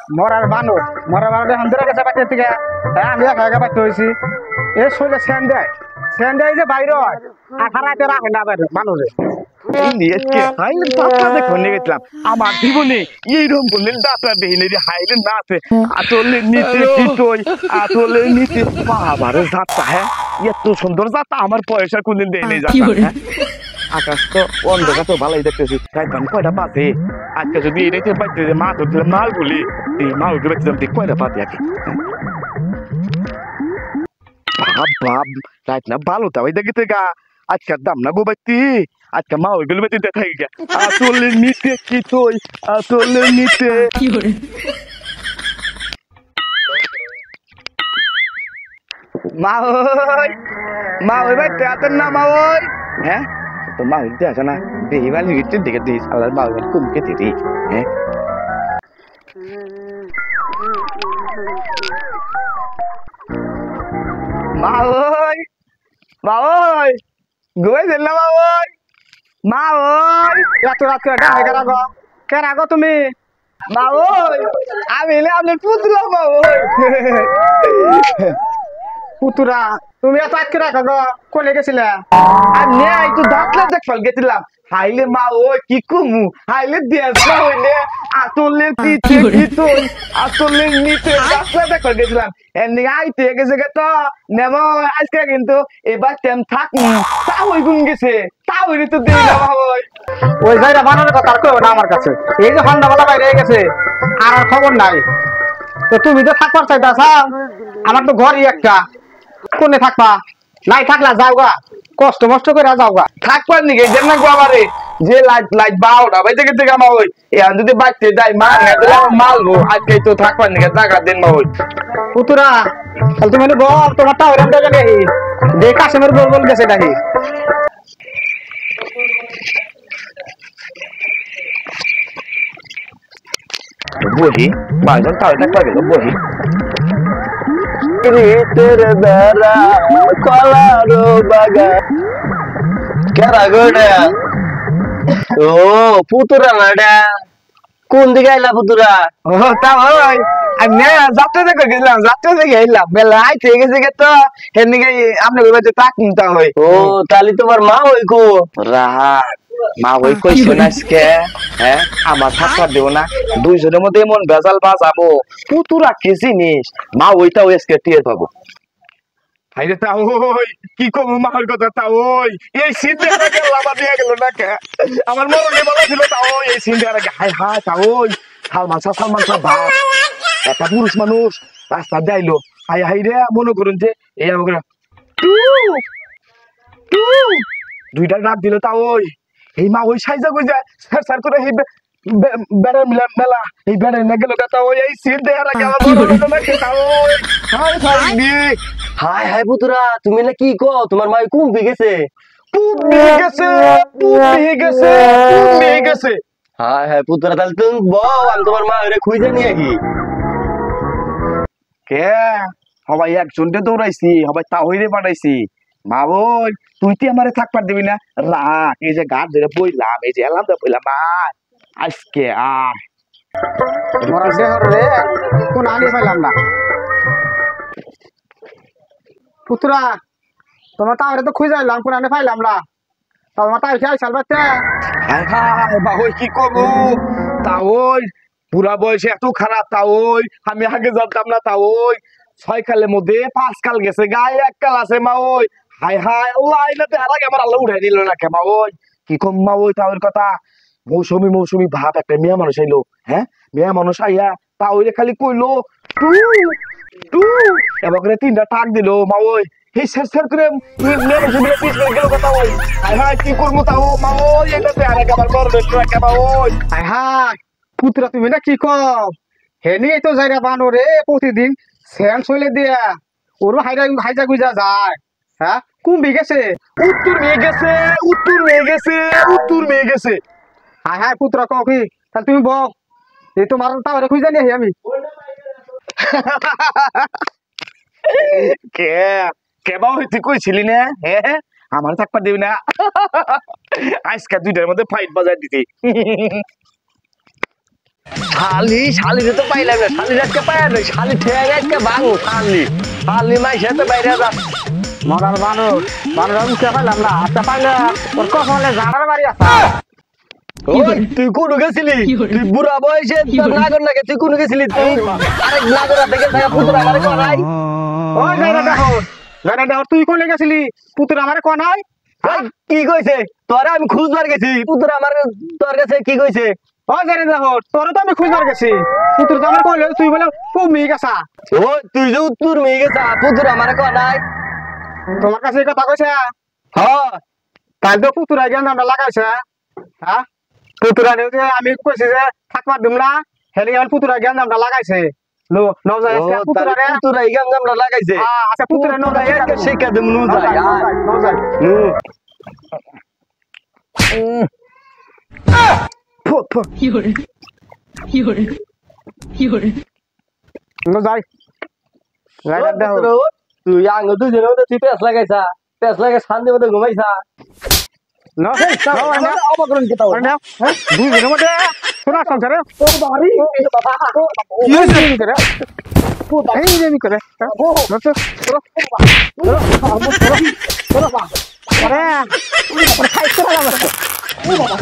মরার বানর এখন ধরে গেছে বাচ্চার থেকে হ্যাঁ আমি একা একা বাচ্চা হয়েছি এ শরীরে স্যান দেয় যে বাইরে হয় আঠার রাতে রাখে না বাইরে মানুষে আমার জীবনে এইরকম করলেন ডাক্তার দেখিনি রে হাইলেন না আছে আসলে নিচে কিটই আসলে নিচে বাবারে যাত্রা হ্যাঁ এত সুন্দর যাত্রা আমার পয়সা কোনদিন দেয় নেই যাত্রা আকাশ তো অন্ধকার তো ভালোই দেখতেছি তাই আমি কয়টা পাতে আজকে যদি এটাই পাইতে মা তো মাল বলি এই মাল বেচলাম তুই কয়টা পাতে আগে বাপ রাত না ভালো তা ওই দেখতে গা আজকের দাম না গো বাচ্চি আজকে মা ওইগুলো বেঁচে দেখাই গা আসলে নিতে কি তুই আসলে নিতে মা ওই ভাই তেয়াতের না মা ওই হ্যাঁ তো মা হইতে আসে না দেহি বালি হইতে দেখে দিস আলাদা মা ওই কুমকে দিদি হ্যাঁ মা ওই গোয় দিল না মা ওই এত রাত্রে ডাকে কেরা গো তুমি মা ওই আমি আপনার পুতলা মা ওই পুতুরা তুমি এত আটকে রাখো গো কোলে গেছিলে আর নে একটু দাঁতলা দেখবার গেছিলাম হাইলে মা ওই কি কুমু হাইলে দেশ না হইলে আসলে পিছে কি তুই আসলে নিতে দাঁতলা দেখবার গেছিলাম এমনি আইতে গেছে তো নেব আজকে কিন্তু এবার তেম থাক তা ওই গুন গেছে তা ওই তো দেই না ওই ওই জায়গা বানানোর কথা আর কেউ না আমার কাছে এই যে সন্ধ্যাবেলা বাইরে গেছে আর খবর নাই তো তুমি তো থাকবার চাইতা আমার তো ঘরই একটা কোনে থাকবা নাই থাকলা যাও গা কষ্ট মষ্ট করে যাও গা থাকবার নিকে যেন না গো আমারে যে লাইট লাইট বাউডা ভাই থেকে থেকে মা ওই এখন যদি বাচ্চে যাই মা না তাহলে আমার মালবো আজকে তো থাকবার নিকে টাকা দেন মা ওই পুতুরা তাহলে তুমি বল তোমারটা ওরকম দেখে দেখি যে কাশ্মীর বল গেছে নাকি বহি বাজন তাও টাকা গেল বহি তেরে বেড়া কলারো বাগান কেরা গোড়া ও পুতুরা নাডা কোন দিকে আইলা পুতুরা ও তা ওই আমি যাত্রা দেখে গেলাম যাত্রা দেখে এলাম বেলা আইতে গেছে তো এদিকে আপনি বলতে তাক নিতে হয় ও তাহলে তোমার মা ওই কো রাহাত মা ওই কইছে না আজকে হ্যাঁ আমার থাকা দেও না দুইজনের মধ্যে এমন বেজাল বাজাবো পুতুরা কি জিনিস মা ওইটাও আজকে টিয়ার পাবো হাইরে তা ওই কি কম মার কথা তা ওই এই সিনটা গেল আমার দিয়ে গেল না কে আমার মরণে বলা ছিল তা ওই এই সিনটা আগে হাই হাই তা ওই সালমান শাহ বাপ একটা পুরুষ মানুষ রাস্তা যাইলো হাই হাই রে মনে করুন যে এই আমাকে দুইটা রাত দিল তা ওই এই মা ওই সাইজা কইজা স্যার করে এই বেড়ার মেলা এই বেড়ার না গেল তা ওই এই সিন দেয়ার আগে আমার মরণে না কে তা ওই হাই হাই হাই হাই পুতুরা তুমি না কি কো তোমার মাই কুম গেছে হাই হাই পুতুরা তাহলে তুমি বল আমি তোমার মা রে খুঁজে নিয়ে কি কে সবাই একজনকে দৌড়াইছি সবাই তাহইরে পাঠাইছি মা বল তুই তো আমারে থাকবার দিবি না রাখ এই যে গাছ ধরে বইলাম এই যে এলাম তো বইলাম আজকে আর মরার দেহ রে কোন আনি পাইলাম না পুতুরা তোমার তাহলে তো খুঁজে আইলাম কোন আনি পাইলাম না তোমার তাই খেয়াল চাল বাচ্চা বা ওই কি করবো তা ওই পুরা বয়সে এত খারাপ তা ওই আমি আগে জানতাম না তা ওই 6 কালের মধ্যে 5 কাল গেছে গায়ে 1 কাল আছে মা ওই হাই হাই আল্লাহ আইনাতে আর আগে আমার আল্লাহ উঠাই দিল না কে মা ওই কি কম মা ওই তা ওর কথা মৌসুমি ভাব একটা মেয়ে মানুষ আইলো হ্যাঁ মেয়ে মানুষ আইয়া তা ওই খালি কইলো টু টু এবার করে 3টা টাক দিল মা ওই এই স্যার করে মেয়ে মানুষ পিছ করে গেল কথা ওই হাই হাই কি করবো তাও মা ওই এটাতে আর আগে আমার বড় বেশ রাখে মা ওই হাই হাই পুতুরা তুমি না কি কম হেনি তো যাইরা বানো রে প্রতিদিন স্যান চলে দিয়া ওর হাইজা গুইজা যায় হ্যাঁ কুম্বি গেছে উত্তর মেয়ে গেছে হাই হাই পুতুরা কও কি তাহলে তুমি বল এই তোমার তাহলে খুঁজে নিয়ে আমি কেবা হইতে কইছিলি না হ্যাঁ আমার থাকবার দিবি না আজকে 2টার মধ্যে ফাইট বাজার দিতি শালি শালি তো পাইলাম না, শালি আজকে পাইলাম না, শালি ঠেয়ে আজকে ভাঙো শালি শালি মাই সাথে বাইরে যা মগার বানর বানর উঠে পাইলাম না, আচ্ছা পাইলে ওর কখনো জানার বাড়ি আছে। তুই কোন গেছিলি? তুই বুড়া বয়সে তোর নাগর লাগে, তুই কোন গেছিলি? তুই আরেক নাগর থেকে থাকা পুতুর আমার করাই। ওই জায়গা দেখো, জায়গা দেখো, তুই কোনে গেছিলি? পুতুর আমার কোন নাই? কি কইছে তোরা? আমি খুঁজবার গেছি, পুতুর আমার তোর কাছে কি কইছে? ওই জায়গা দেখো, তোর তো আমি খুঁজবার গেছি, পুতুর তো আমার কইলে তুই বলে কমই গেছা। ও তুই যে উত্তর মেয়ে গেছা, পুতুর আমার কনাই। তোমার কাছে এই কথা কইছে? হ্যাঁ কাল তো পুতুরা গেল নামটা লাগাইছে। হ্যাঁ পুতুরা নিয়ে যে আমি কইছি যে থাকবার দিম না, হেলে গেল পুতুরা গেল নামটা লাগাইছে। নো নও যায় পুতুরা রে, পুতুরা এই গাম গামটা লাগাইছে। আচ্ছা পুতুরা নও যায় একটা শিক্ষা দেব নু যায় নও যায় নু নও যায় জায়গা দেখো। তুই আঙ্গ দুজনের মধ্যে তুই পেঁচ লাগাইছা, পেঁচ লাগাই শান্তি মতো ঘুমাইছা। No, অবকরণ কি তাও? হ্যাঁ দুই দিনের মধ্যে শোনা সংসারে ও বাড়ি বাবা কি হইছে কি করে? এই যে নি করে ও নতো আরে খাইতে লাগা ও বাবা